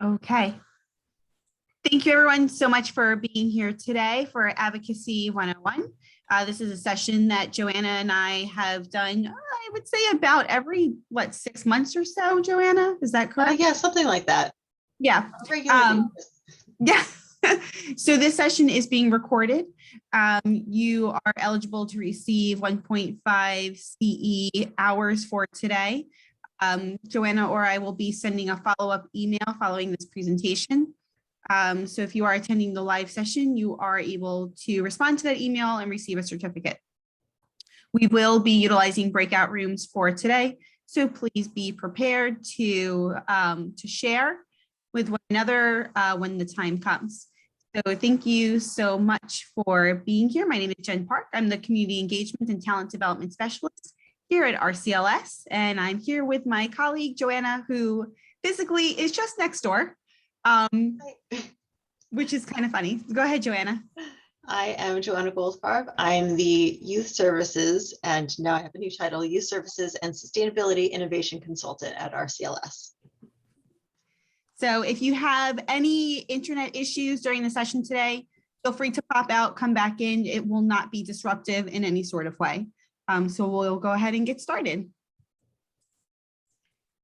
Okay. Thank you everyone so much for being here today for Advocacy 101. This is a session that Joanna and I have done, I would say about every, 6 months or so, Joanna? Is that correct? Yeah, something like that. Yeah. Yeah. So this session is being recorded. You are eligible to receive 1.5 CE hours for today. Joanna or I will be sending a follow-up email following this presentation. So if you are attending the live session, you are able to respond to that email and receive a certificate. We will be utilizing breakout rooms for today, so please be prepared to share with one another when the time comes. So thank you so much for being here. My name is Jen Park. I'm the Community Engagement and Talent Development Specialist here at RCLS, and I'm here with my colleague, Joanna, who physically is just next door, which is kind of funny. Go ahead, Joanna. I am Joanna Goldfarb. I'm the Youth Services, and now I have a new title, Youth Services and Sustainability Innovation Consultant at RCLS. So if you have any internet issues during the session today, feel free to pop out, come back in. It will not be disruptive in any sort of way. So we'll go ahead and get started.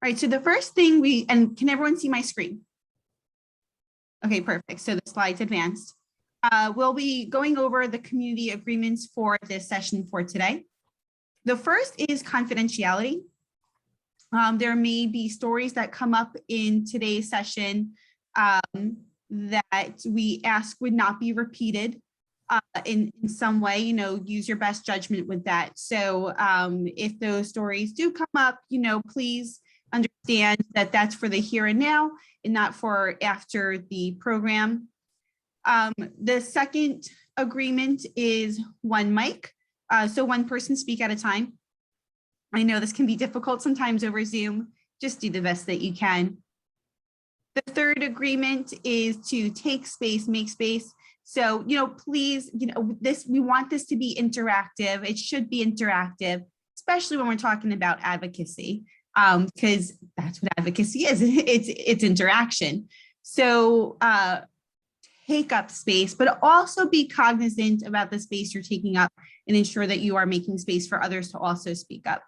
All right, so the first thing can everyone see my screen? Okay, perfect. So the slides advanced. We'll be going over the community agreements for this session for today. The first is confidentiality. There may be stories that come up in today's session that we ask would not be repeated in some way, use your best judgment with that. So if those stories do come up, please understand that that's for the here and now and not for after the program. The second agreement is one mic. So one person speak at a time. I know this can be difficult sometimes over Zoom. Just do the best that you can. The third agreement is to take space, make space. So, please, we want this to be interactive. It should be interactive, especially when we're talking about advocacy, because that's what advocacy is. It's interaction. So take up space, but also be cognizant about the space you're taking up and ensure that you are making space for others to also speak up.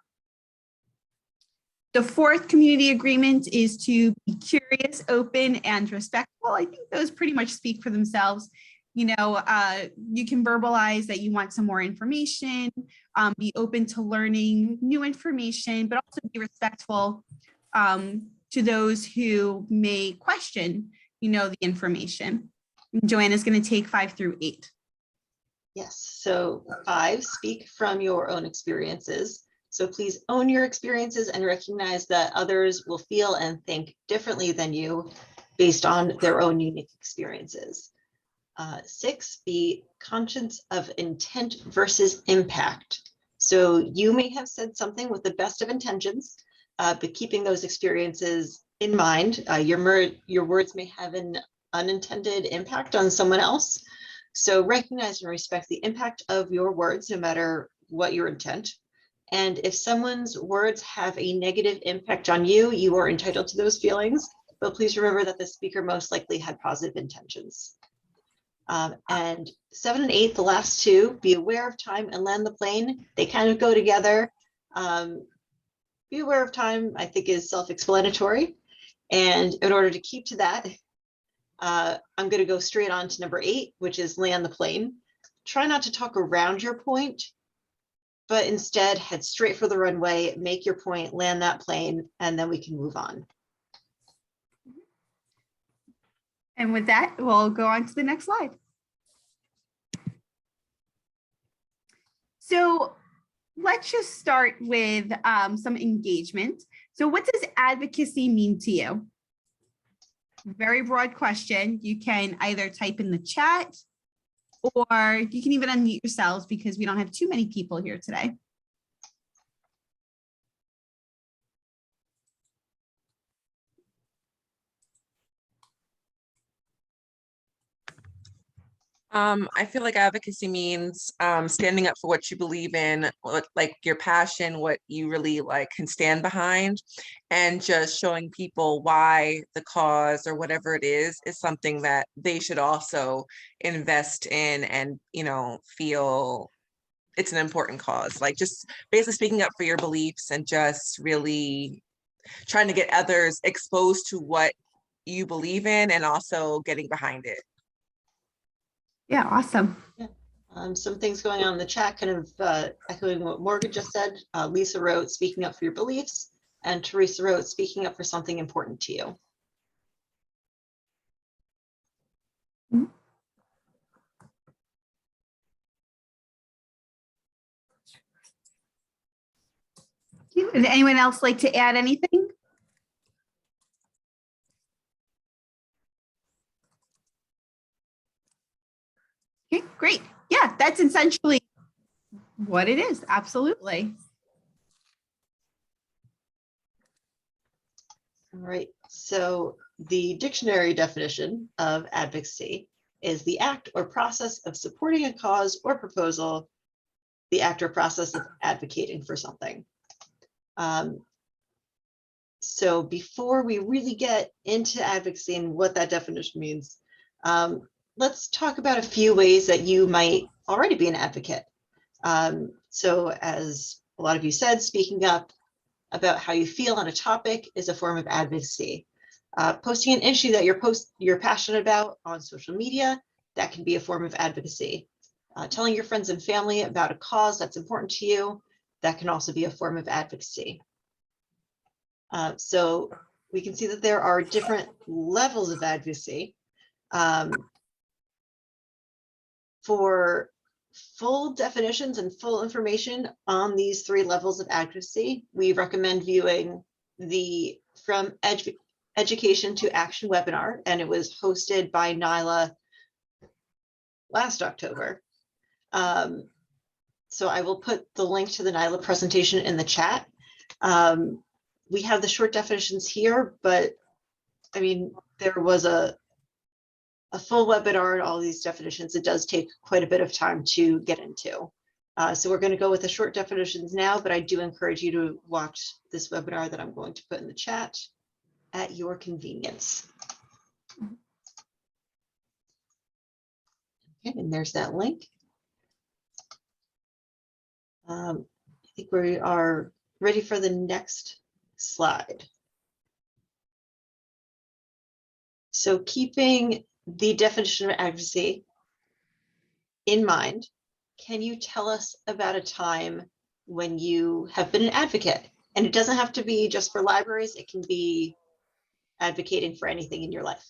The fourth community agreement is to be curious, open, and respectful. I think those pretty much speak for themselves. You can verbalize that you want some more information, be open to learning new information, but also be respectful to those who may question, the information. Joanna's going to take 5 through 8. Yes, so 5, speak from your own experiences. So please own your experiences and recognize that others will feel and think differently than you based on their own unique experiences. 6, be conscious of intent versus impact. So you may have said something with the best of intentions, but keeping those experiences in mind, your words may have an unintended impact on someone else. So recognize and respect the impact of your words, no matter what your intent. And if someone's words have a negative impact on you, you are entitled to those feelings, but please remember that the speaker most likely had positive intentions. And 7 and 8, the last 2, be aware of time and land the plane. They kind of go together. Be aware of time, I think, is self-explanatory. And in order to keep to that, I'm going to go straight on to number 8, which is land the plane. Try not to talk around your point, but instead head straight for the runway, make your point, land that plane, and then we can move on. And with that, we'll go on to the next slide. So let's just start with some engagement. So what does advocacy mean to you? Very broad question. You can either type in the chat or you can even unmute yourselves because we don't have too many people here today. I feel like advocacy means standing up for what you believe in, like your passion, what you really like can stand behind, and just showing people why the cause or whatever it is something that they should also invest in and, feel it's an important cause. Like just basically speaking up for your beliefs and just really trying to get others exposed to what you believe in and also getting behind it. Yeah, awesome. Yeah. Some things going on in the chat, kind of echoing what Morgan just said. Lisa wrote, speaking up for your beliefs, and Teresa wrote, speaking up for something important to you. Would anyone else like to add anything? Okay, great. Yeah, that's essentially what it is. Absolutely. All right, so the dictionary definition of advocacy is the act or process of supporting a cause or proposal, the act or process of advocating for something. So before we really get into advocacy and what that definition means, let's talk about a few ways that you might already be an advocate. So as a lot of you said, speaking up about how you feel on a topic is a form of advocacy. Posting an issue that you're passionate about on social media, that can be a form of advocacy. Telling your friends and family about a cause that's important to you, that can also be a form of advocacy. So we can see that there are different levels of advocacy. For full definitions and full information on these three levels of advocacy, we recommend viewing the From Education to Action webinar, and it was hosted by Nyla last October. So I will put the link to the Nyla presentation in the chat. We have the short definitions here, but I mean, there was a full webinar and all these definitions. It does take quite a bit of time to get into. So we're going to go with the short definitions now, but I do encourage you to watch this webinar that I'm going to put in the chat at your convenience. Okay, and there's that link. I think we are ready for the next slide. So keeping the definition of advocacy in mind, can you tell us about a time when you have been an advocate? And it doesn't have to be just for libraries, it can be advocating for anything in your life.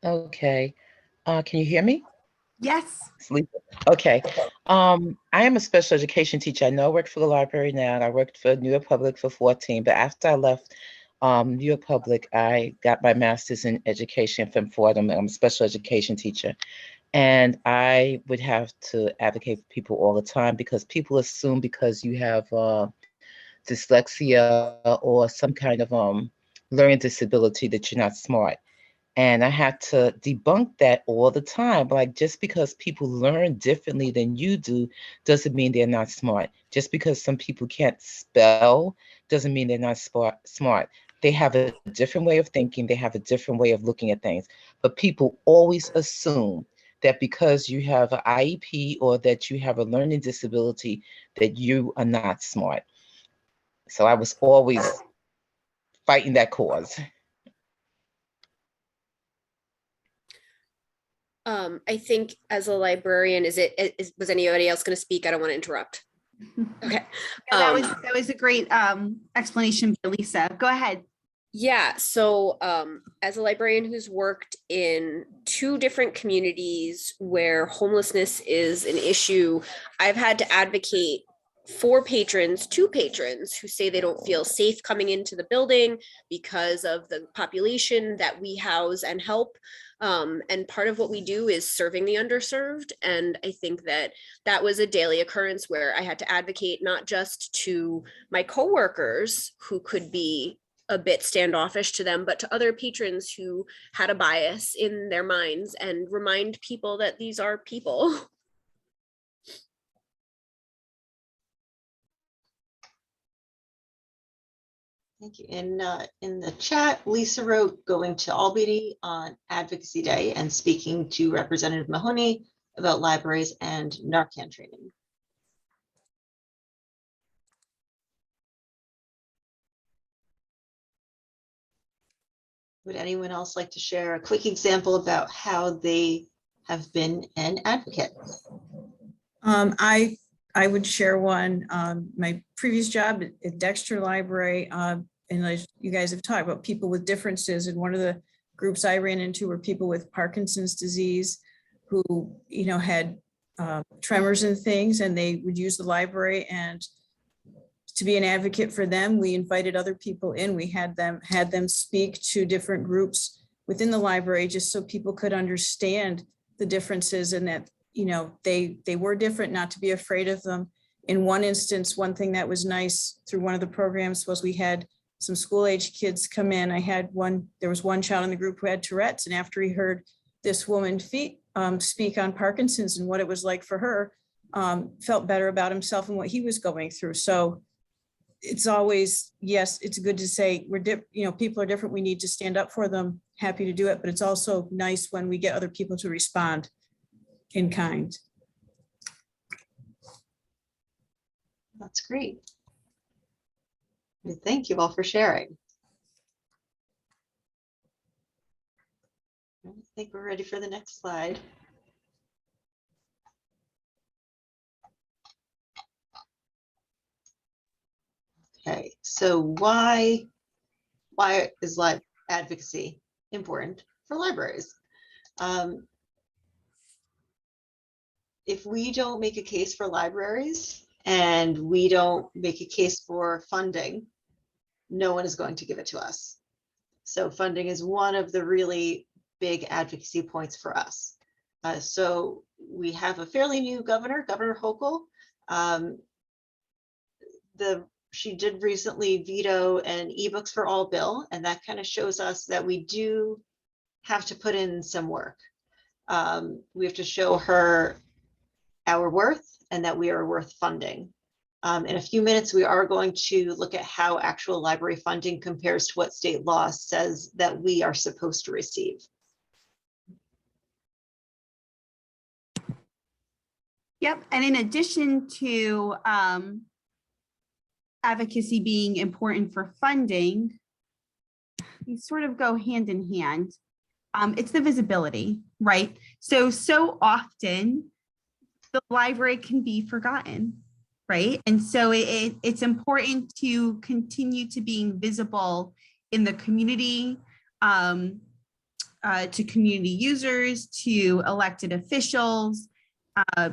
Okay. Can you hear me? Yes. Sleep. Okay. I am a special education teacher. I know I work for the library now, and I worked for New York Public for 14. But after I left New York Public, I got my master's in education from Fordham. I'm a special education teacher. And I would have to advocate for people all the time because people assume because you have dyslexia or some kind of learning disability that you're not smart. And I had to debunk that all the time. Like, just because people learn differently than you do doesn't mean they're not smart. Just because some people can't spell doesn't mean they're not smart. They have a different way of thinking. They have a different way of looking at things. But people always assume that because you have an IEP or that you have a learning disability, that you are not smart. So I was always fighting that cause. I think as a librarian, was anybody else going to speak? I don't want to interrupt. Okay. Yeah, that was a great explanation by Lisa. Go ahead. Yeah. So as a librarian who's worked in 2 different communities where homelessness is an issue, I've had to advocate for patrons, 2 patrons who say they don't feel safe coming into the building because of the population that we house and help. And part of what we do is serving the underserved. And I think that that was a daily occurrence where I had to advocate not just to my coworkers who could be a bit standoffish to them, but to other patrons who had a bias in their minds, and remind people that these are people. Thank you. In the chat, Lisa wrote going to Albany on Advocacy Day and speaking to Representative Mahoney about libraries and Narcan training. Would anyone else like to share a quick example about how they have been an advocate? I would share one. My previous job at Dexter Library, and you guys have talked about people with differences, and one of the groups I ran into were people with Parkinson's disease who, you know, had tremors and things, and they would use the library. And to be an advocate for them, we invited other people in. We had them speak to different groups within the library, just so people could understand the differences, and that, you know, they were different, not to be afraid of them. In one instance, one thing that was nice through one of the programs was we had some school-age kids come in. There was one child in the group who had Tourette's, and after he heard this woman speak on Parkinson's and what it was like for her, felt better about himself and what he was going through. So it's always, yes, it's good to say people are different. We need to stand up for them. Happy to do it, but it's also nice when we get other people to respond in kind. That's great. Thank you all for sharing. I think we're ready for the next slide. Okay, so why is advocacy important for libraries? If we don't make a case for libraries and we don't make a case for funding, no one is going to give it to us. So funding is one of the really big advocacy points for us. So we have a fairly new governor, Governor Hochul. She did recently veto an ebooks for all bill, and that kind of shows us that we do have to put in some work. We have to show her our worth and that we are worth funding. In a few minutes, we are going to look at how actual library funding compares to what state law says that we are supposed to receive. Yep, and in addition to advocacy being important for funding, these sort of go hand in hand. It's the visibility, right? So often the library can be forgotten, right? And so it's important to continue to being visible in the community, to community users, to elected officials,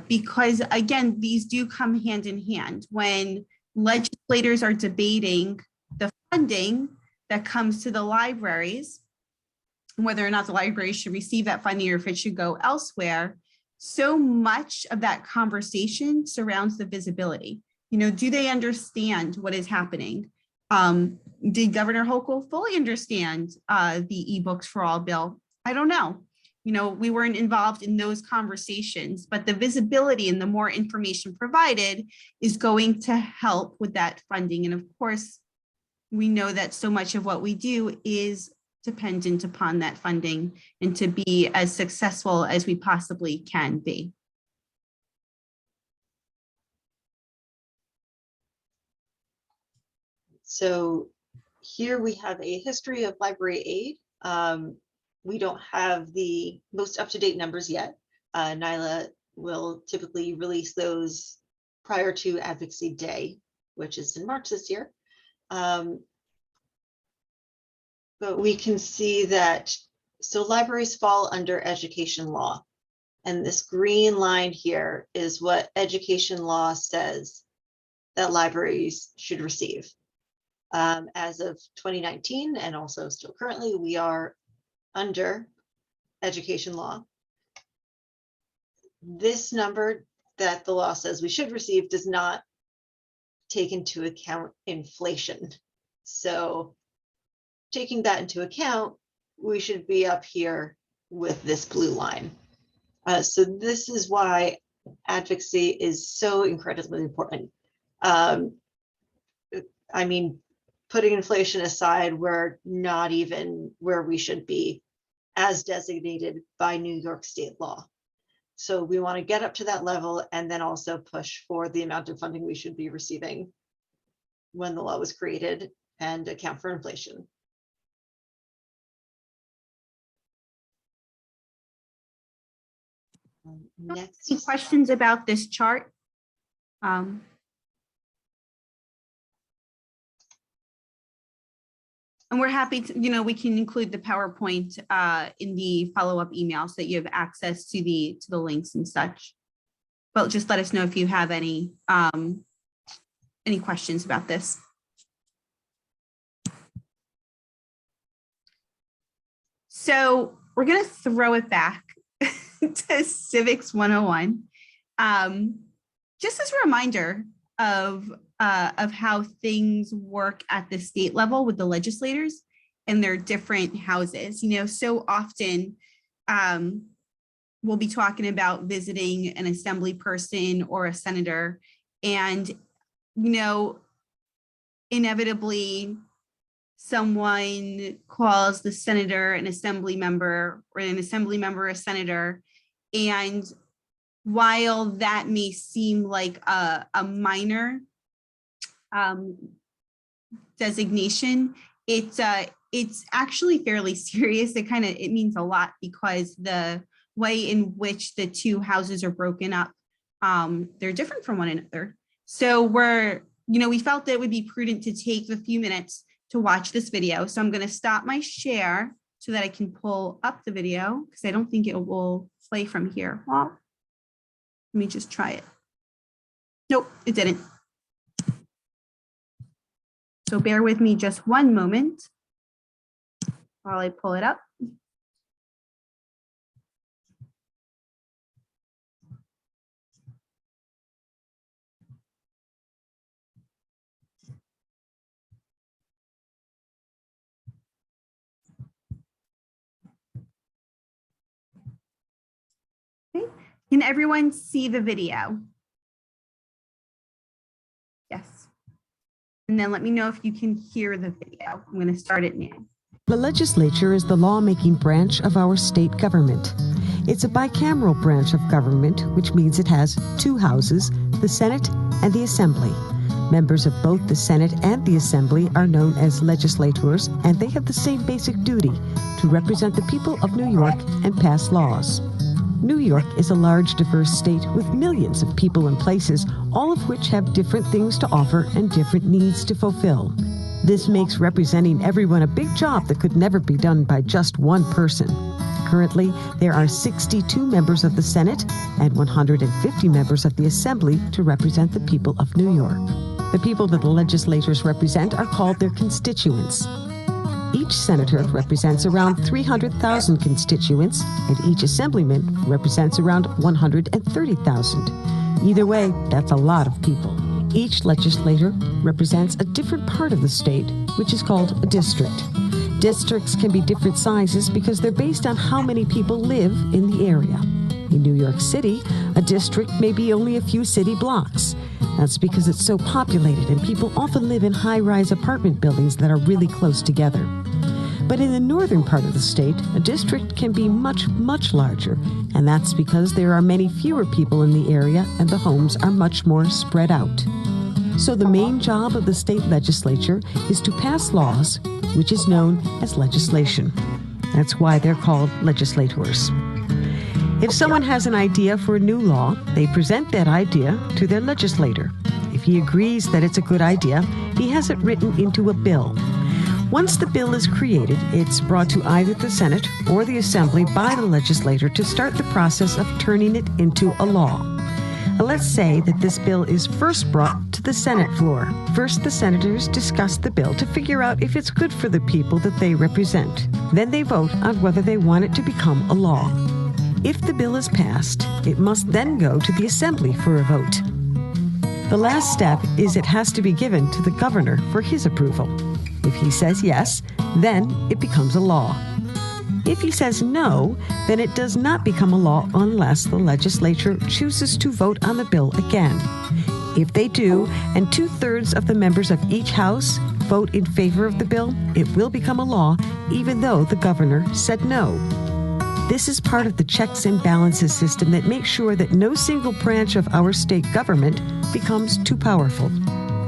because again, these do come hand in hand. When legislators are debating the funding that comes to the libraries, whether or not the library should receive that funding or if it should go elsewhere, so much of that conversation surrounds the visibility. You know, do they understand what is happening? Did Governor Hochul fully understand the ebooks for all bill? I don't know. You know, we weren't involved in those conversations, but the visibility and the more information provided is going to help with that funding. And of course, we know that so much of what we do is dependent upon that funding and to be as successful as we possibly can be. So here we have a history of library aid. We don't have the most up-to-date numbers yet. NYLA will typically release those prior to Advocacy Day, which is in March this year. But we can see that, so libraries fall under education law. And this green line here is what education law says that libraries should receive. As of 2019, and also still currently, we are under education law. This number that the law says we should receive does not take into account inflation. So taking that into account, we should be up here with this blue line. So this is why advocacy is so incredibly important. I mean, putting inflation aside, we're not even where we should be as designated by New York state law. So we want to get up to that level and then also push for the amount of funding we should be receiving when the law was created and account for inflation. Next. Any questions about this chart? And we're happy to, we can include the PowerPoint in the follow-up email so that you have access to the links and such. But just let us know if you have any questions about this. So we're going to throw it back to Civics 101. Just as a reminder of how things work at the state level with the legislators and their different houses. So often we'll be talking about visiting an assembly person or a senator, and inevitably someone calls the senator an assembly member, or an assembly member a senator, and while that may seem like a minor designation, it's actually fairly serious. It means a lot, because the way in which the two houses are broken up, they're different from one another. So we felt that it would be prudent to take a few minutes to watch this video. So I'm going to stop my share so that I can pull up the video, because I don't think it will play from here. Well, let me just try it. Nope, it didn't. So bear with me just one moment while I pull it up. Okay. Can everyone see the video? Yes. And then let me know if you can hear the video. I'm going to start it now. The legislature is the lawmaking branch of our state government. It's a bicameral branch of government, which means it has two houses, the Senate and the Assembly. Members of both the Senate and the Assembly are known as legislators, and they have the same basic duty to represent the people of New York and pass laws. New York is a large, diverse state with millions of people and places, all of which have different things to offer and different needs to fulfill. This makes representing everyone a big job that could never be done by just one person. Currently, there are 62 members of the Senate and 150 members of the Assembly to represent the people of New York. The people that the legislators represent are called their constituents. Each senator represents around 300,000 constituents, and each assemblyman represents around 130,000. Either way, that's a lot of people. Each legislator represents a different part of the state, which is called a district. Districts can be different sizes because they're based on how many people live in the area. In New York City, a district may be only a few city blocks. That's because it's so populated and people often live in high-rise apartment buildings that are really close together. But in the northern part of the state, a district can be much, much larger, and that's because there are many fewer people in the area and the homes are much more spread out. So the main job of the state legislature is to pass laws, which is known as legislation. That's why they're called legislators. If someone has an idea for a new law, they present that idea to their legislator. If he agrees that it's a good idea, he has it written into a bill. Once the bill is created, it's brought to either the Senate or the Assembly by the legislator to start the process of turning it into a law. Let's say that this bill is first brought to the Senate floor. First, the senators discuss the bill to figure out if it's good for the people that they represent. Then they vote on whether they want it to become a law. If the bill is passed, it must then go to the Assembly for a vote. The last step is it has to be given to the governor for his approval. If he says yes, then it becomes a law. If he says no, then it does not become a law unless the legislature chooses to vote on the bill again. If they do, and 2/3 of the members of each house vote in favor of the bill, it will become a law even though the governor said no. This is part of the checks and balances system that makes sure that no single branch of our state government becomes too powerful.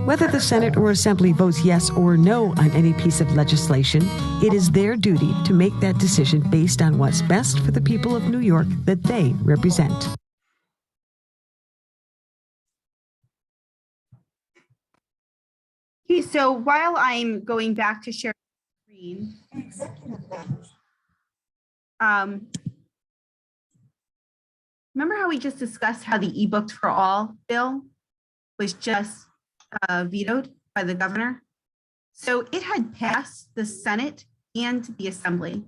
Whether the Senate or Assembly votes yes or no on any piece of legislation, it is their duty to make that decision based on what's best for the people of New York that they represent. Okay, so while I'm going back to share the screen, remember how we just discussed how the eBooks for All bill was just vetoed by the governor? So it had passed the Senate and the Assembly,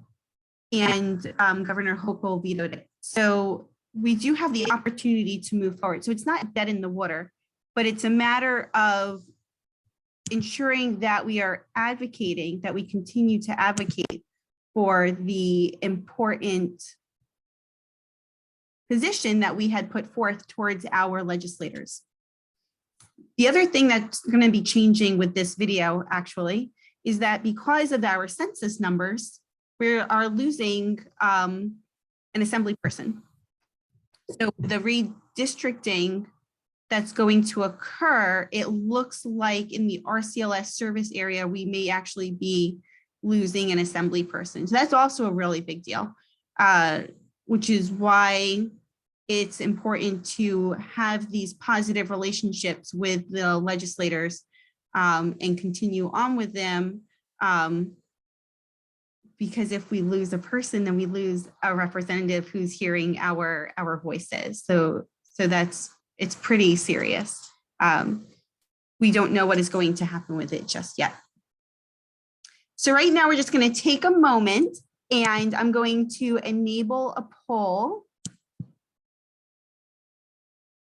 and Governor Hochul vetoed it. So we do have the opportunity to move forward. So it's not dead in the water, but it's a matter of ensuring that we are advocating, that we continue to advocate for the important position that we had put forth towards our legislators. The other thing that's going to be changing with this video actually is that because of our census numbers, we are losing an assembly person. So the redistricting that's going to occur, it looks like in the RCLS service area, we may actually be losing an assembly person. So that's also a really big deal, which is why it's important to have these positive relationships with the legislators and continue on with them. Because if we lose a person, then we lose a representative who's hearing our voices. So it's pretty serious. We don't know what is going to happen with it just yet. So right now we're just going to take a moment and I'm going to enable a poll.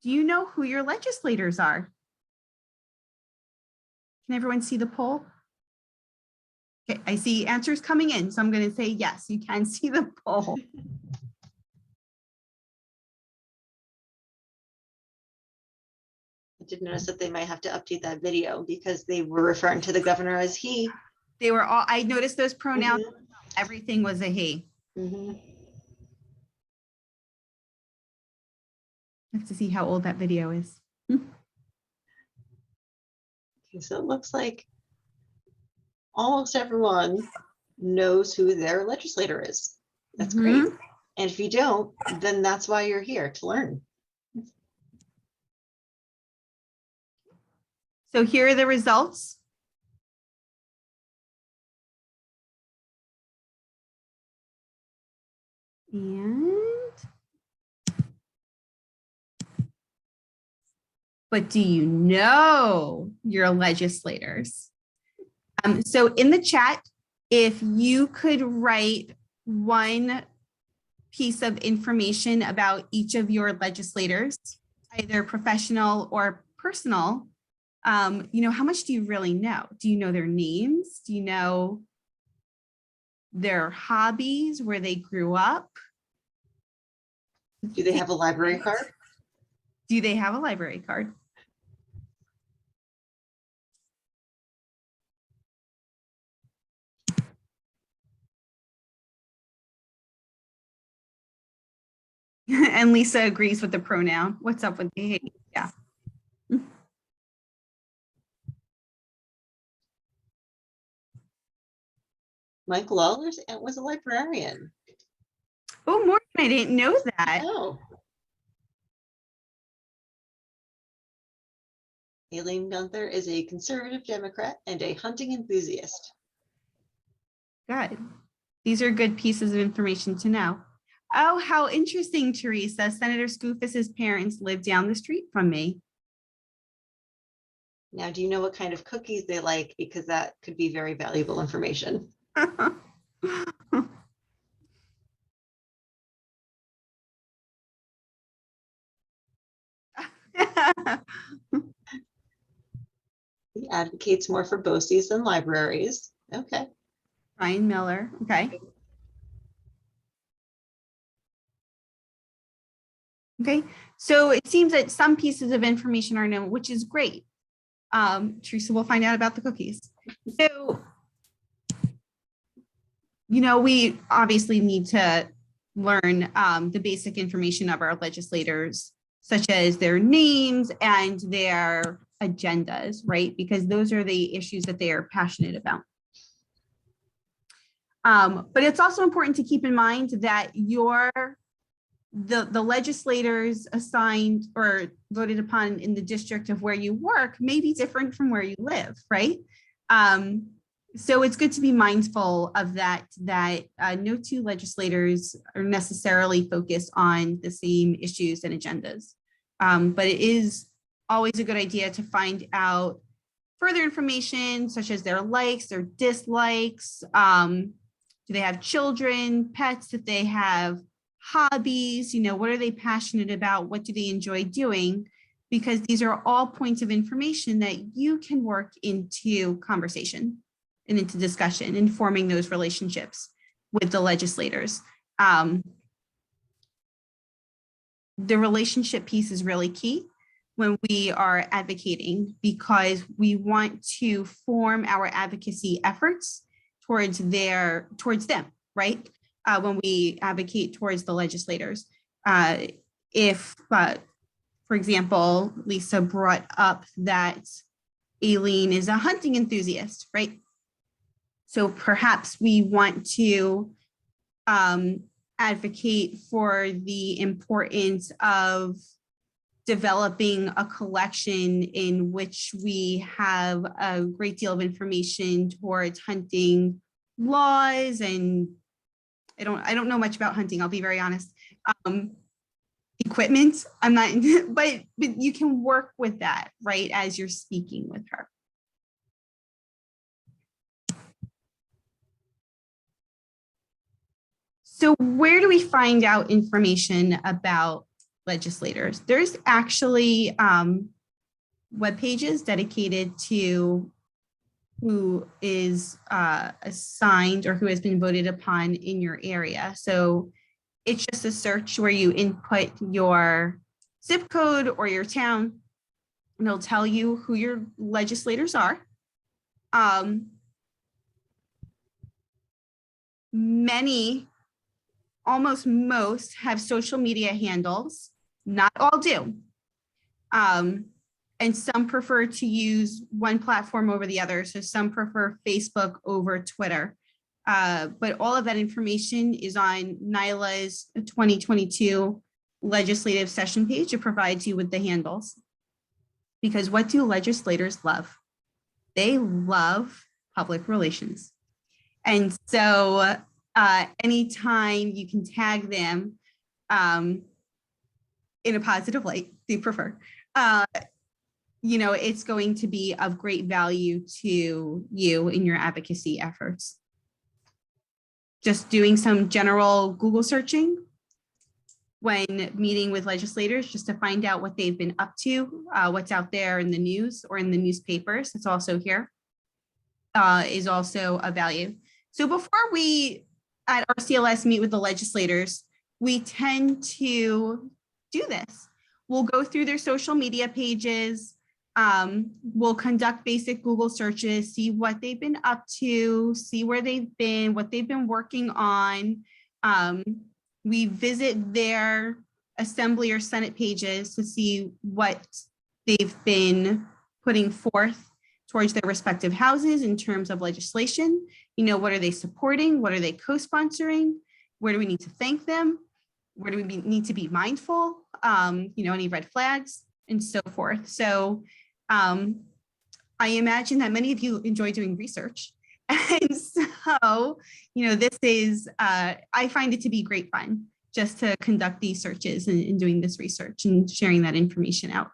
Do you know who your legislators are? Can everyone see the poll? Okay, I see answers coming in, so I'm going to say yes, you can see the poll. I did notice that they might have to update that video because they were referring to the governor as he. They were all, I noticed those pronouns, everything was a he. I have to see how old that video is. Okay, so it looks like almost everyone knows who their legislator is. That's great. And if you don't, then that's why you're here, to learn. So here are the results. But do you know your legislators? So in the chat, if you could write one piece of information about each of your legislators, either professional or personal, you know, how much do you really know? Do you know their names? Do you know their hobbies, where they grew up? Do they have a library card? Do they have a library card? And Lisa agrees with the pronoun. What's up with the hate? Yeah. Mike Lawler's aunt was a librarian. Oh, Morgan, I didn't know that. Oh. Aileen Gunther is a conservative Democrat and a hunting enthusiast. Good. These are good pieces of information to know. Oh, how interesting, Teresa. Senator Skoufis's parents live down the street from me. Now, do you know what kind of cookies they like? Because that could be very valuable information. He advocates more for BOCES than libraries. Okay. Ryan Miller. Okay. Okay. So it seems that some pieces of information are known, which is great. Teresa will find out about the cookies. So, you know, we obviously need to learn the basic information of our legislators, such as their names and their agendas, right? Because those are the issues that they are passionate about. But it's also important to keep in mind that the legislators assigned or voted upon in the district of where you work may be different from where you live, right? So it's good to be mindful of that no two legislators are necessarily focused on the same issues and agendas. But it is always a good idea to find out further information, such as their likes, their dislikes. Do they have children, pets, if they have hobbies, you know, what are they passionate about? What do they enjoy doing? Because these are all points of information that you can work into conversation and into discussion and forming those relationships with the legislators. The relationship piece is really key when we are advocating, because we want to form our advocacy efforts towards them, right? When we advocate towards the legislators. If, for example, Lisa brought up that Aileen is a hunting enthusiast, right? So perhaps we want to advocate for the importance of developing a collection in which we have a great deal of information towards hunting laws, and I don't know much about hunting, I'll be very honest. Equipment, I'm not, but you can work with that, right, as you're speaking with her. So where do we find out information about legislators? There's actually web pages dedicated to who is assigned or who has been voted upon in your area. So it's just a search where you input your zip code or your town, and it'll tell you who your legislators are. Almost most have social media handles, not all do. And some prefer to use one platform over the other. So some prefer Facebook over Twitter. But all of that information is on NYLA's 2022 legislative session page. It provides you with the handles. Because what do legislators love? They love public relations. And so anytime you can tag them in a positive light, they prefer, you know, it's going to be of great value to you in your advocacy efforts. Just doing some general Google searching when meeting with legislators, just to find out what they've been up to, what's out there in the news or in the newspapers, it's also here, is also a value. So before we at RCLS meet with the legislators, we tend to do this. We'll go through their social media pages. We'll conduct basic Google searches, see what they've been up to, see where they've been, what they've been working on. We visit their assembly or Senate pages to see what they've been putting forth towards their respective houses in terms of legislation. You know, what are they supporting? What are they co-sponsoring? Where do we need to thank them? Where do we need to be mindful? You know, any red flags and so forth. So I imagine that many of you enjoy doing research. And so, you know, this is, I find it to be great fun. just to conduct these searches and doing this research and sharing that information out.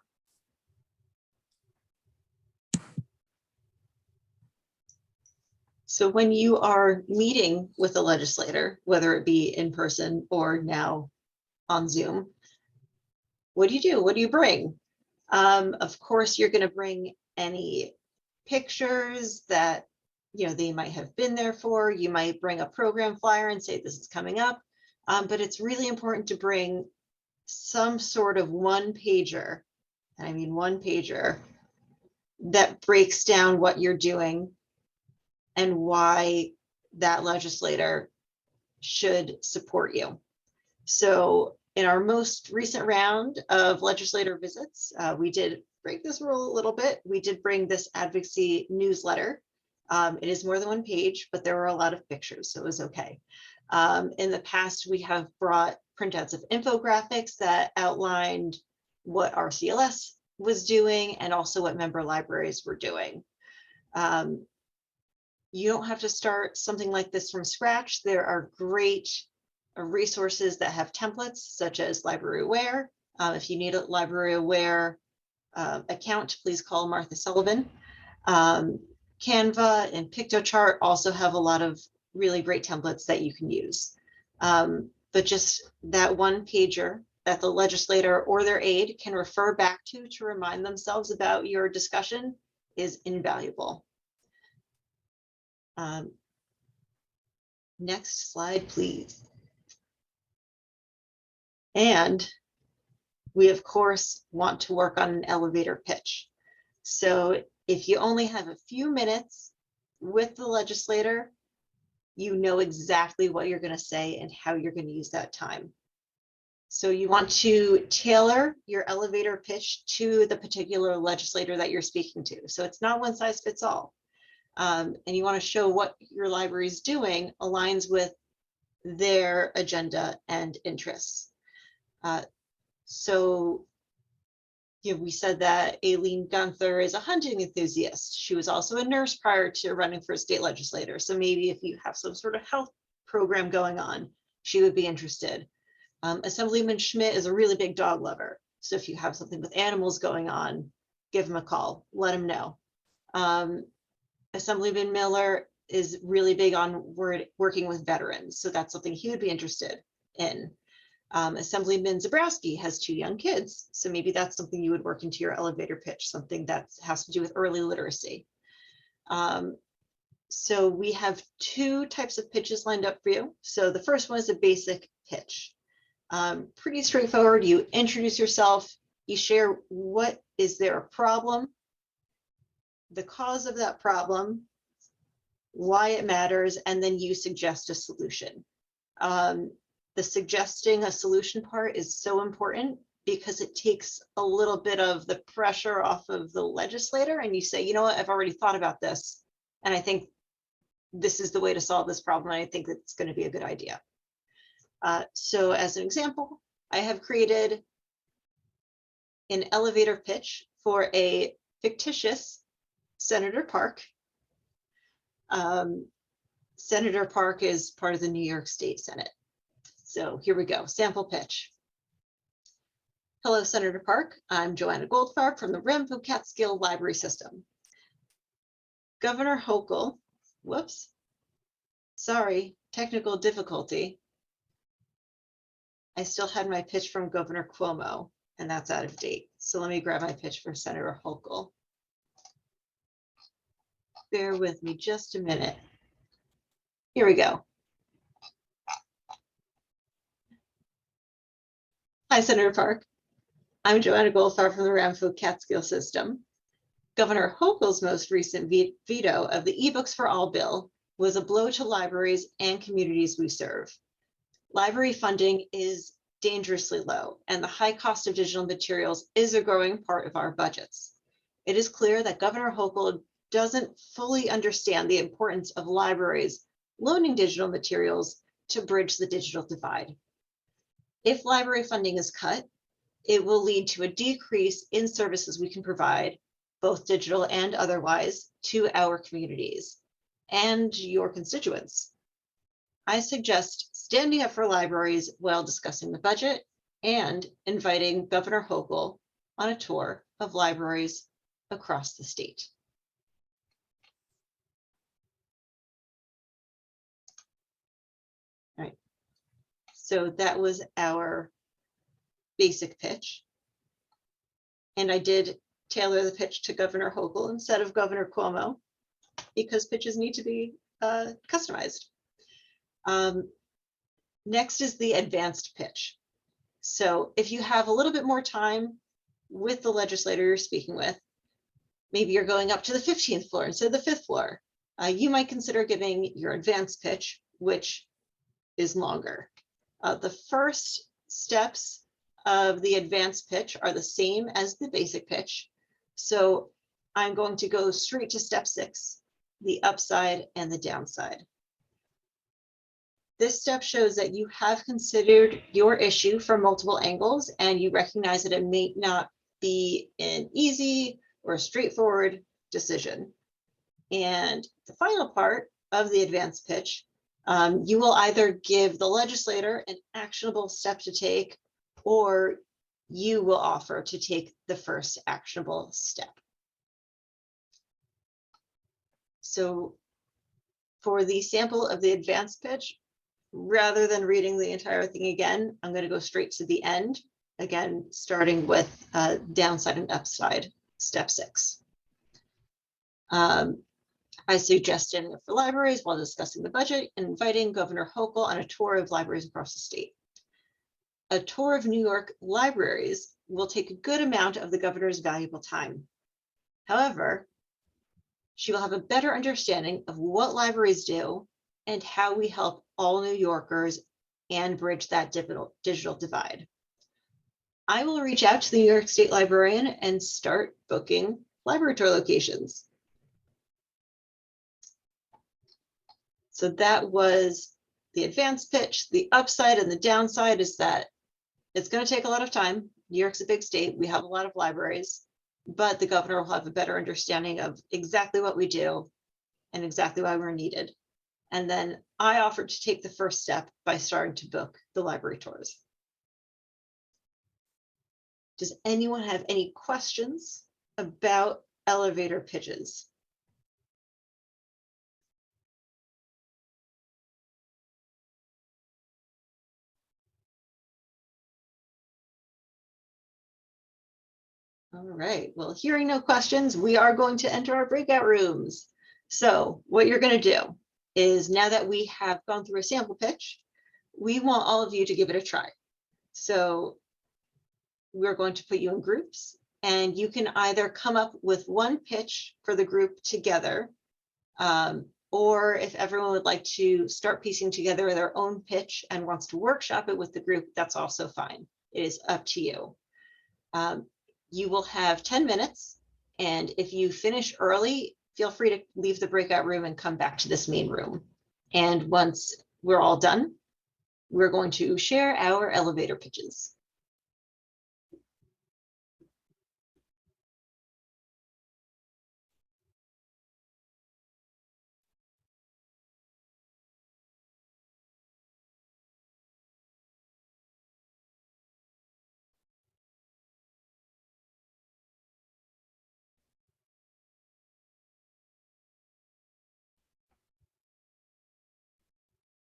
So when you are meeting with a legislator, whether it be in person or now on Zoom, what do you do? What do you bring? Of course, you're going to bring any pictures that they might have been there for. You might bring a program flyer and say this is coming up, but it's really important to bring some sort of one-pager, and I mean one-pager, that breaks down what you're doing and why that legislator should support you. So in our most recent round of legislator visits, we did break this rule a little bit. We did bring this advocacy newsletter. It is more than one page, but there were a lot of pictures, so it was okay. In the past, we have brought printouts of infographics that outlined what RCLS was doing and also what member libraries were doing. You don't have to start something like this from scratch. There are great resources that have templates such as Library Aware. If you need a Library Aware account, please call Martha Sullivan. Canva and PictoChart also have a lot of really great templates that you can use. But just that one pager that the legislator or their aide can refer back to remind themselves about your discussion is invaluable. Next slide, please. And we, of course, want to work on an elevator pitch. So if you only have a few minutes with the legislator, you know exactly what you're going to say and how you're going to use that time. So you want to tailor your elevator pitch to the particular legislator that you're speaking to. So it's not one size fits all. And you want to show what your library is doing aligns with their agenda and interests. So we said that Aileen Gunther is a hunting enthusiast. She was also a nurse prior to running for a state legislator. So maybe if you have some sort of health program going on, she would be interested. Assemblyman Schmidt is a really big dog lover. So if you have something with animals going on, give him a call, let him know. Assemblyman Miller is really big on working with veterans. So that's something he would be interested in. Assemblyman Zabrowski has 2 young kids. So maybe that's something you would work into your elevator pitch, something that has to do with early literacy. So we have 2 types of pitches lined up for you. So the first one is a basic pitch. Pretty straightforward. You introduce yourself, you share what is there a problem, the cause of that problem, why it matters, and then you suggest a solution. The suggesting a solution part is so important because it takes a little bit of the pressure off of the legislator, and you say, you know what, I've already thought about this, and I think this is the way to solve this problem, and I think it's going to be a good idea. So as an example, I have created an elevator pitch for a fictitious Senator Park. Senator Park is part of the New York State Senate. So here we go, sample pitch. Hello, Senator Park. I'm Joanna Goldfarb from the Renfrew Catskill Library System. Governor Hochul, whoops, sorry, technical difficulty. I still had my pitch from Governor Cuomo, and that's out of date. So let me grab my pitch for Senator Hochul. Bear with me just a minute. Here we go. Hi, Senator Park. I'm Joanna Goldfarb from the Renfrew Catskill System. Governor Hochul's most recent veto of the eBooks for All bill was a blow to libraries and communities we serve. Library funding is dangerously low, and the high cost of digital materials is a growing part of our budgets. It is clear that Governor Hochul doesn't fully understand the importance of libraries loaning digital materials to bridge the digital divide. If library funding is cut, it will lead to a decrease in services we can provide, both digital and otherwise, to our communities and your constituents. I suggest standing up for libraries while discussing the budget and inviting Governor Hochul on a tour of libraries across the state. All right. So that was our basic pitch. And I did tailor the pitch to Governor Hochul instead of Governor Cuomo, because pitches need to be customized. Next is the advanced pitch. So if you have a little bit more time with the legislator you're speaking with, maybe you're going up to the 15th floor instead of the 5th floor, you might consider giving your advanced pitch, which is longer. The first steps of the advanced pitch are the same as the basic pitch. So I'm going to go straight to step 6, the upside and the downside. This step shows that you have considered your issue from multiple angles and you recognize that it may not be an easy or straightforward decision. And the final part of the advanced pitch, you will either give the legislator an actionable step to take, or you will offer to take the first actionable step. So for the sample of the advanced pitch, rather than reading the entire thing again, I'm going to go straight to the end, again, starting with downside and upside, step 6. I suggest standing up for libraries while discussing the budget and inviting Governor Hochul on a tour of libraries across the state. A tour of New York libraries will take a good amount of the governor's valuable time. However, she will have a better understanding of what libraries do and how we help all New Yorkers and bridge that digital divide. I will reach out to the New York State Librarian and start booking library tour locations. So that was the advanced pitch. The upside and the downside is that it's going to take a lot of time. New York's a big state. We have a lot of libraries, but the governor will have a better understanding of exactly what we do and exactly why we're needed. And then I offered to take the first step by starting to book the library tours. Does anyone have any questions about elevator pitches? All right, well, hearing no questions, we are going to enter our breakout rooms. So what you're going to do is, now that we have gone through a sample pitch, we want all of you to give it a try. So we're going to put you in groups, and you can either come up with one pitch for the group together, or if everyone would like to start piecing together their own pitch and wants to workshop it with the group, that's also fine. It is up to you. You will have 10 minutes, and if you finish early, feel free to leave the breakout room and come back to this main room. And once we're all done, we're going to share our elevator pitches.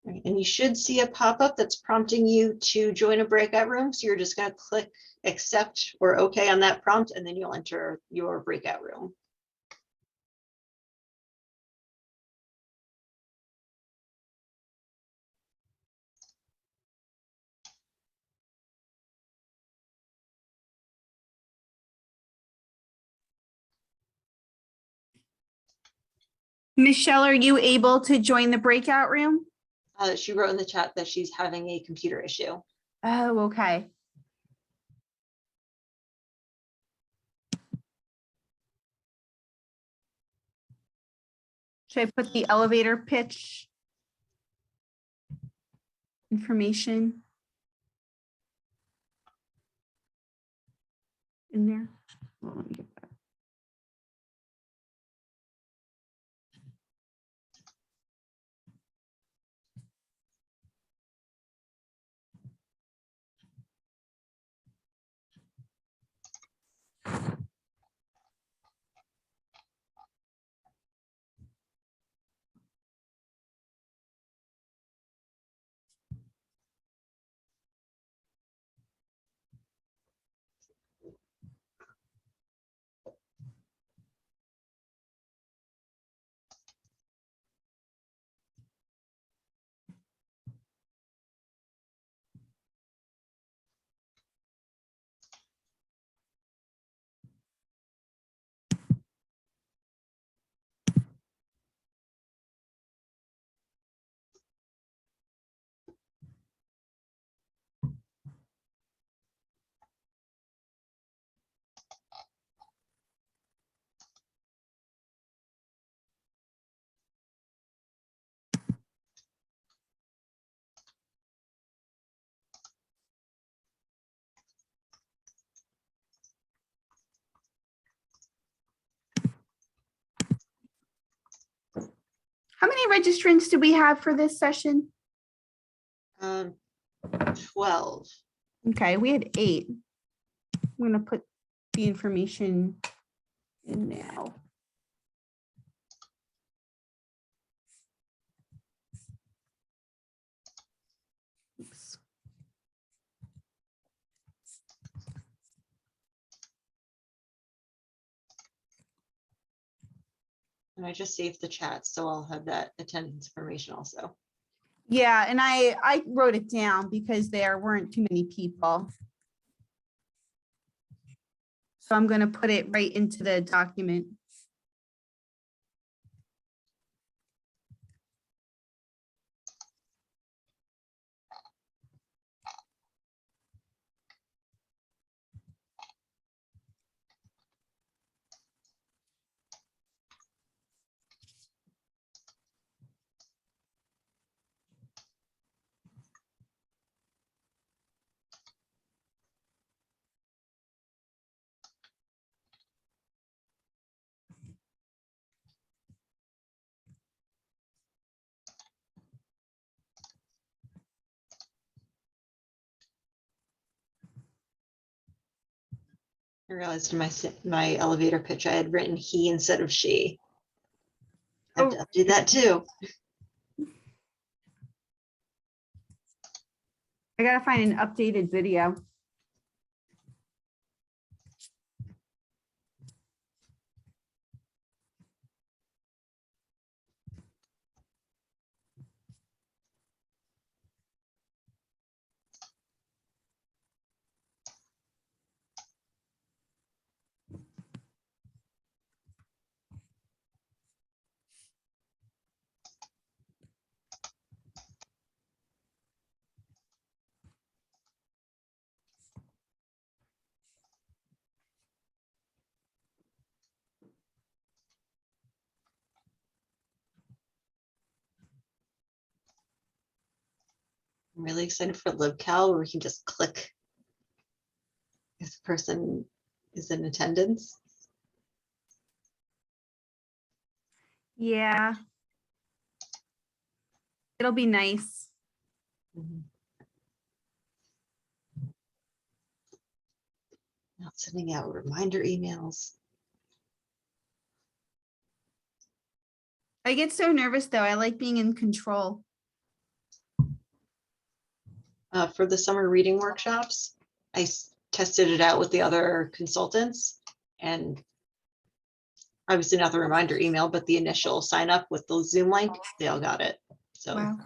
And you should see a pop-up that's prompting you to join a breakout room. So you're just going to click accept or OK on that prompt, and then you'll enter your breakout room. Michelle, are you able to join the breakout room? She wrote in the chat that she's having a computer issue. Oh, okay. Should I put the elevator pitch information in there? Well, let me get that. How many registrants do we have for this session? 12. Okay, we had 8. I'm gonna put the information in now. Oops. And I just saved the chat, so I'll have that attendance information also. Yeah, and I wrote it down because there weren't too many people. So I'm gonna put it right into the document. I realized in my elevator pitch, I had written he instead of she. I have to update that too. I gotta find an updated video. I'm really excited for LibCal where we can just click if the person is in attendance. Yeah. It'll be nice. Not sending out reminder emails. I get so nervous though. I like being in control. For the summer reading workshops, I tested it out with the other consultants, and obviously not the reminder email, but the initial sign up with the Zoom link, they all got it. So Wow.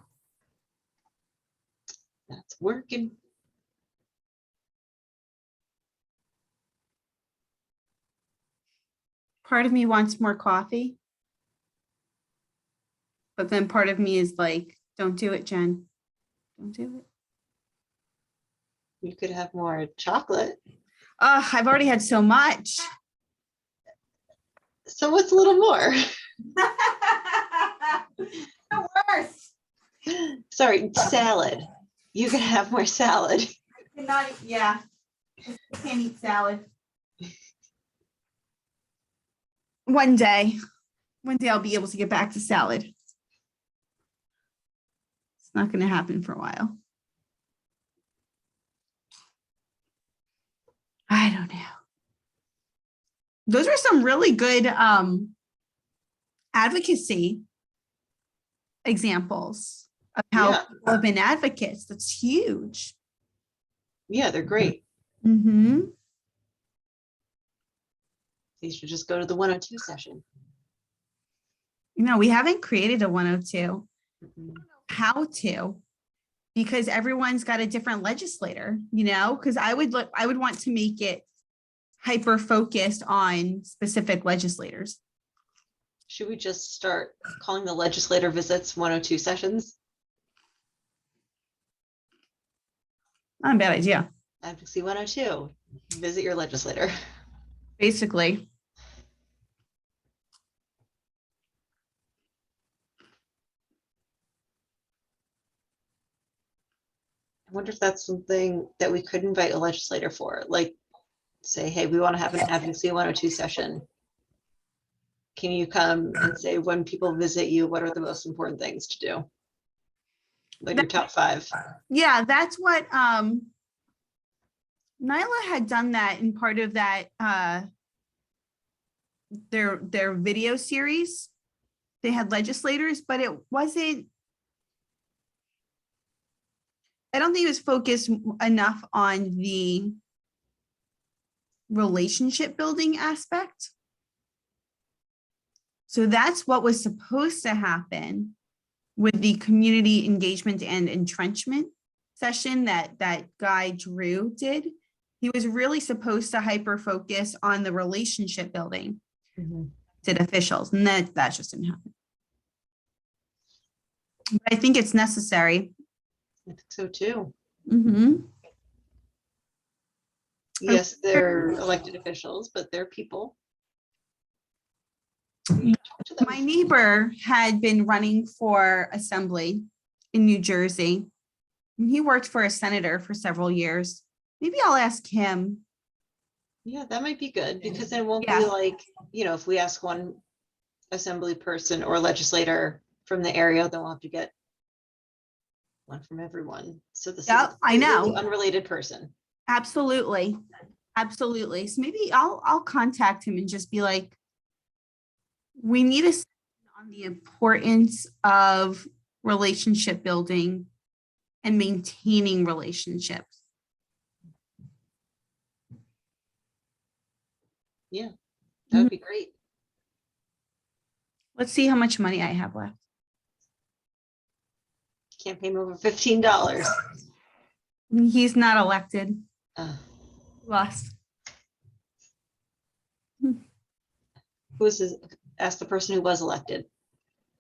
that's working. Part of me wants more coffee. But then part of me is like, don't do it, Jen. Don't do it. You could have more chocolate. I've already had so much. So what's a little more? The worst. Sorry, salad. You can have more salad. Yeah. I can't eat salad. One day I'll be able to get back to salad. It's not going to happen for a while. I don't know. Those are some really good advocacy examples of how Yeah. people have been advocates. That's huge. Yeah, they're great. Mm-hmm. You should just go to the 102 session. No, we haven't created a 102. Mhm. How to? Because everyone's got a different legislator, you know, because I would want to make it hyper focused on specific legislators. Should we just start calling the legislator visits 102 sessions? Not a bad idea. Advocacy 102, visit your legislator. Basically. I wonder if that's something that we could invite a legislator for, like say, hey, we want to have an advocacy 102 session. can you come and say, when people visit you, what are the most important things to do? Like your top 5. Yeah, that's what Nyla had done that in part of that their video series. They had legislators, but it wasn't, I don't think it was focused enough on the relationship building aspect. So that's what was supposed to happen with the community engagement and entrenchment session that guy Drew did. He was really supposed to hyper focus on the relationship building to officials, and that just didn't happen. But I think it's necessary. I think so too. Mm-hmm. Yes, they're elected officials, but they're people. My neighbor had been running for assembly in New Jersey. He worked for a senator for several years. Maybe I'll ask him. Yeah, that might be good, because then it won't Yeah. be like, if we ask one assembly person or legislator from the area, then we'll have to get one from everyone. So this Yep, is I a know. completely unrelated person. Absolutely. Absolutely. So maybe I'll contact him and just be like, we need a session on the importance of relationship building and maintaining relationships. Yeah, that would be great. Let's see how much money I have left. Can't pay him over $15. He's not elected. Uh, Lost. Who's his? Ask the person who was elected.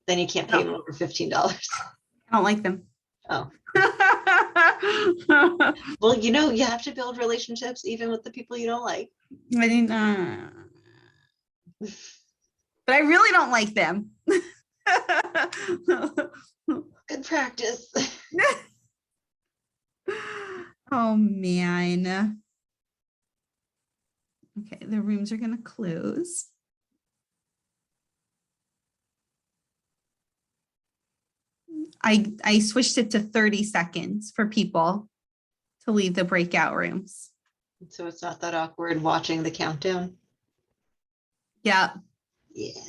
Then you can't pay him over $15. I don't like them. Oh, well, you have to build relationships even with the people you don't like. I didn't, but I really don't like them. Good practice. Oh, man. Okay, the rooms are going to close. I switched it to 30 seconds for people to leave the breakout rooms. So it's not that awkward watching the countdown. Yeah. Yeah.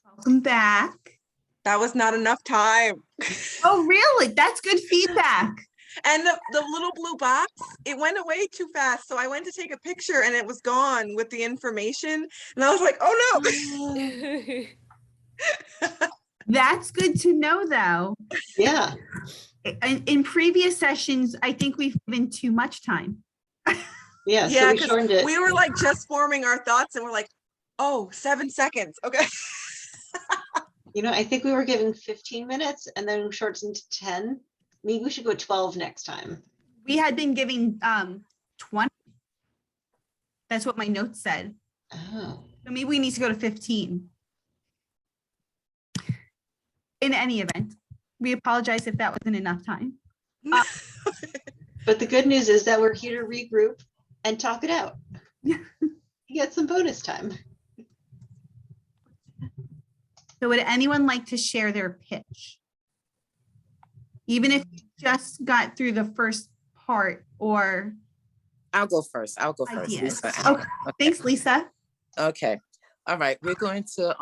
Welcome back. That was not enough time. Oh, really? That's good feedback. And the little blue box, it went away too fast. So I went to take a picture and it was gone with the information. And I was like, oh no. That's good to know, though. Yeah. In previous sessions, I think we've given too much time. Yeah. So Yeah, we shortened it. we were like just forming our thoughts and we're like, oh, 7 seconds. Okay. I think we were given 15 minutes and then we shortened to 10. Maybe we should go 12 next time. We had been giving 20. That's what my notes said. Oh. So maybe we need to go to 15. In any event, we apologize if that wasn't enough time. But the good news is that we're here to regroup and talk it out. You get some bonus time. So would anyone like to share their pitch? Even if you just got through the first part or I'll go first. ideas. Lisa. Okay. Thanks, Lisa. Okay. All right. We're going to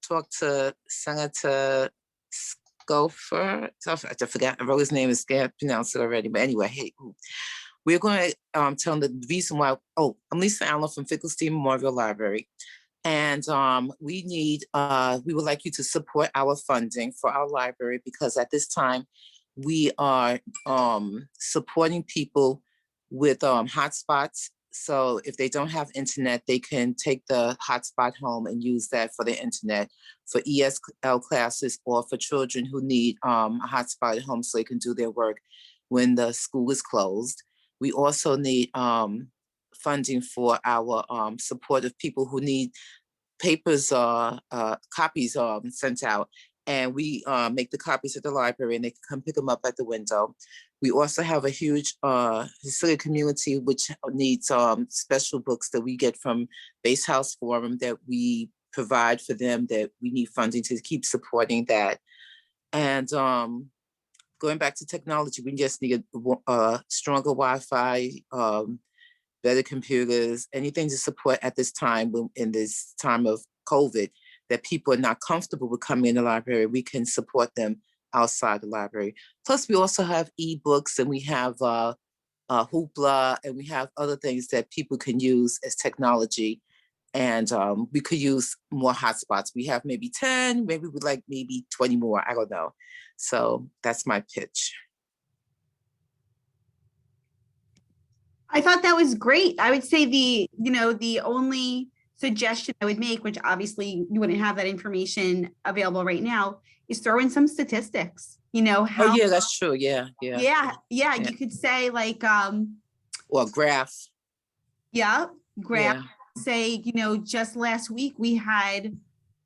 talk to Senator Scofer. I forgot. I wrote his name. I can't pronounce it already. But anyway, we're going to tell them the reason why. Oh, I'm Lisa Allen from Fickelstein Memorial Library. And we would like you to support our funding for our library, because at this time we are supporting people with hotspots. So if they don't have internet, they can take the hotspot home and use that for the internet for ESL classes or for children who need a hotspot at home so they can do their work when the school is closed. We also need funding for our support of people who need papers or copies sent out. and we make the copies at the library and they can come pick them up at the window. We also have a huge Historic community which needs special books that we get from Base House Forum that we provide for them, that we need funding to keep supporting that. And going back to technology, we just need a stronger Wi-Fi, better computers, anything to support at this time, in this time of COVID, that people are not comfortable with coming in the library. We can support them outside the library. Plus, we also have ebooks, and we have Hoopla, and we have other things that people can use as technology. And we could use more hotspots. We have maybe 10, maybe we'd like maybe 20 more, I don't know. So that's my pitch. I thought that was great. I would say the only suggestion I would make, which obviously you wouldn't have that information available right now, is throw in some statistics. How, oh yeah, that's true. Yeah. You could say like or graph. Yeah. Yeah. Say, just last week we had,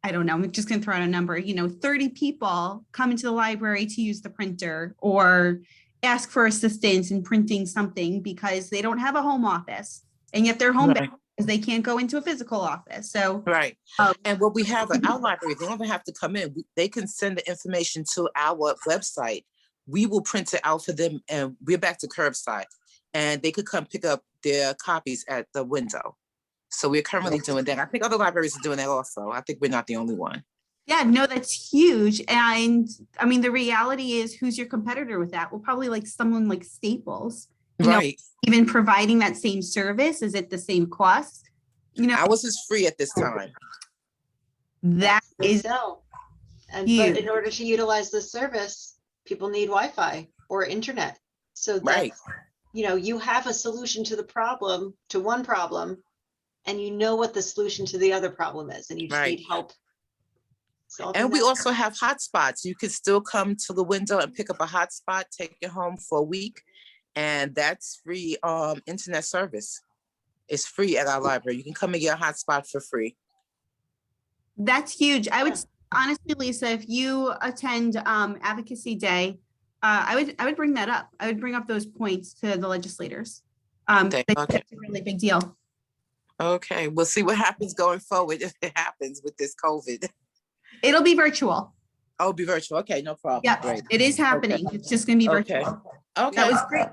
I don't know, I'm just going to throw out a number, 30 people come into the library to use the printer or ask for assistance in printing something because they don't have a home office, and yet they're home Right. because they can't go into a physical office. So, Right. And what we have at our library, they don't even have to come in. They can send the information to our website. We will print it out for them, and we're back to curbside, and they could come pick up their copies at the window. So we're currently doing that. I think other libraries are doing that also. I think we're not the only one. yeah, no, that's huge. And I mean, the reality is, who's your competitor with that? Well, probably like someone like Staples, Right. Even providing that same service. Is it the same cost? Ours is free at this time. That is So, but huge. in order to utilize this service, people need Wi-Fi or internet. So that, Right. you have a solution to the problem, to one problem, and you know what the solution to the other problem is, and you just Right. need help solving And we that. also have hotspots. You can still come to the window and pick up a hotspot, take it home for a week, and that's free internet service. It's free at our library. You can come and get a hotspot for free. That's huge. I would Yeah. honestly, Lisa, if you attend Advocacy Day, I would bring that up. I would bring up those points to the legislators. Okay. That's a really big deal. Okay, we'll see what happens going forward if it happens with this COVID. It'll be virtual. Oh, it'll be virtual. Okay, no problem. Yep, Great. it is happening. It's just going to be Okay. virtual. Okay. That was great.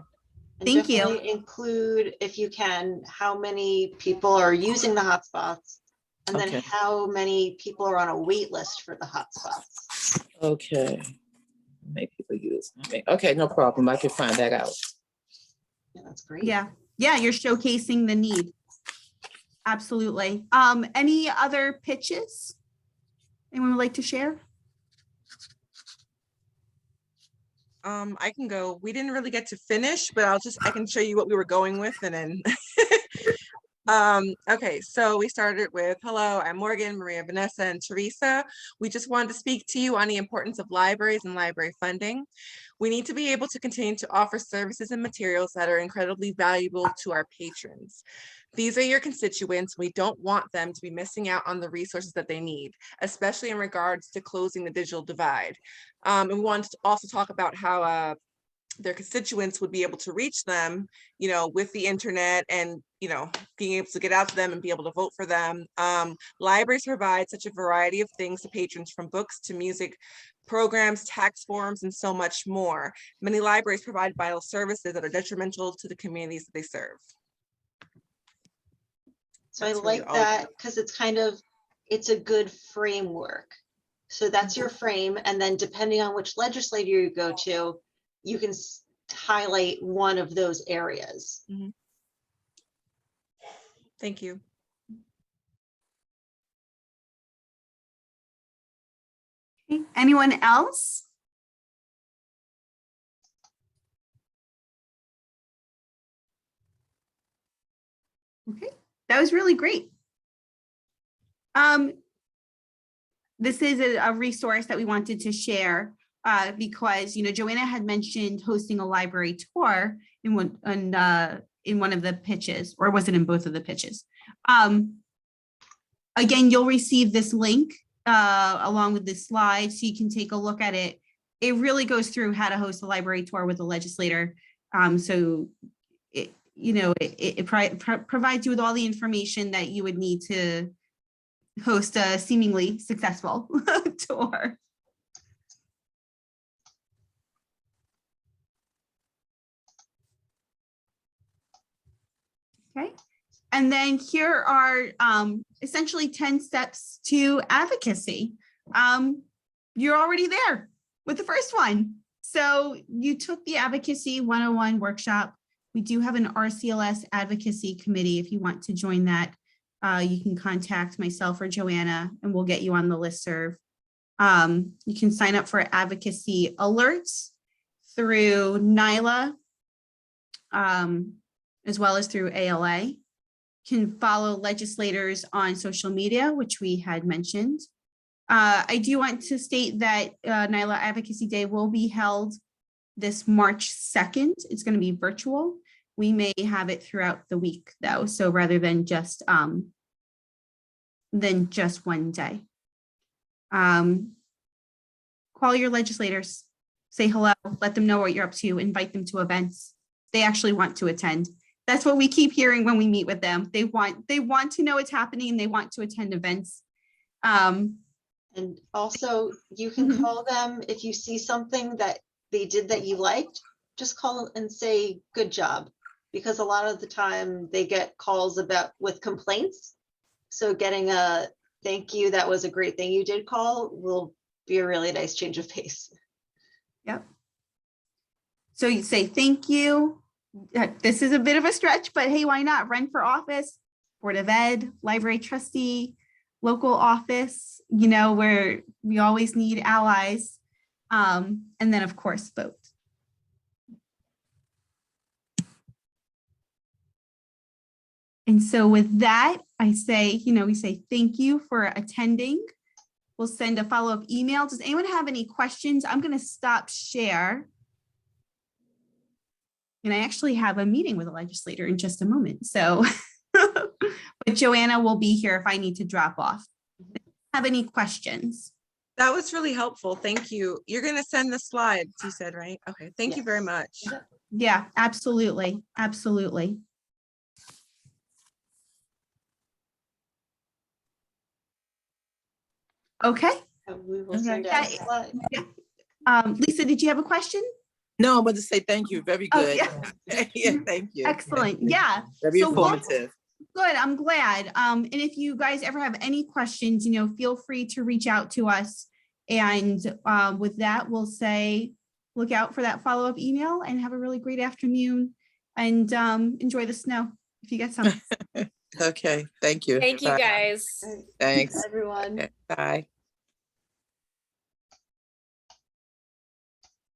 And Thank you. definitely include, if you can, how many people are using the hotspots, and then Okay. how many people are on a wait list for the hotspots. Okay. Make people use. Okay, no problem. I can find that out. Yeah, that's great. Yeah, you're showcasing the need. Absolutely. Any other pitches anyone would like to share? I can go. We didn't really get to finish, but I can show you what we were going with, and then okay, so we started with, hello, I'm Morgan, Maria, Vanessa, and Teresa. We just wanted to speak to you on the importance of libraries and library funding. We need to be able to continue to offer services and materials that are incredibly valuable to our patrons. These are your constituents. We don't want them to be missing out on the resources that they need, especially in regards to closing the digital divide. And we wanted to also talk about how their constituents would be able to reach them, with the internet and, being able to get out to them and be able to vote for them. Libraries provide such a variety of things to patrons, from books to music, programs, tax forms, and so much more. Many libraries provide vital services that are detrimental to the communities that they serve. So I That's really like all. that because it's a good framework. So that's your frame. And then depending on which legislator you go to, you can highlight one of those areas. Thank you. Okay. Anyone else? Okay, that was really great. This is a resource that we wanted to share because Joanna had mentioned hosting a library tour in one of the pitches, or was it in both of the pitches? Again, you'll receive this link along with this slide, so you can take a look at it. It really goes through how to host a library tour with a legislator. So it provides you with all the information that you would need to host a seemingly successful tour. Okay, and then here are essentially 10 steps to advocacy. You're already there with the first one. So you took the Advocacy 101 workshop. We do have an RCLS advocacy committee. If you want to join that, you can contact myself or Joanna and we'll get you on the listserv. You can sign up for advocacy alerts through NYLA, as well as through ALA. You can follow legislators on social media, which we had mentioned. I do want to state that NYLA Advocacy Day will be held this March 2nd. It's going to be virtual. We may have it throughout the week though, so rather than just one day. Call your legislators, say hello, let them know what you're up to, invite them to events. They actually want to attend. That's what we keep hearing when we meet with them. They want to know what's happening and they want to attend events. And also you can call them if you see something that they did that you liked, just call and say, good job. Because a lot of the time they get calls with complaints. So getting a thank you, that was a great thing you did call will be a really nice change of pace. Yep. So you say, thank you. This is a bit of a stretch, but hey, why not? Run for office, Board of Ed, library trustee, local office, where we always need allies. And then of course, vote. And so with that, I say, we say thank you for attending. We'll send a follow-up email. Does anyone have any questions? I'm going to stop share. And I actually have a meeting with a legislator in just a moment. So, but Joanna will be here if I need to drop off. Have any questions? That was really helpful. Thank you. You're going to send the slides, you said, right? Okay. Thank you very much. Yeah, absolutely. Absolutely. Okay. We will send out a slide. Lisa, did you have a question? No, I want to say thank you. Very good. Oh, yeah. Yeah, thank you. Excellent. Yeah. Very informative. Good. I'm glad. And if you guys ever have any questions, feel free to reach out to us. And with that, we'll say, look out for that follow-up email and have a really great afternoon and enjoy the snow if you get some. Okay. Thank you. Thank you, Bye. guys. Thanks. Bye, everyone. Okay, bye.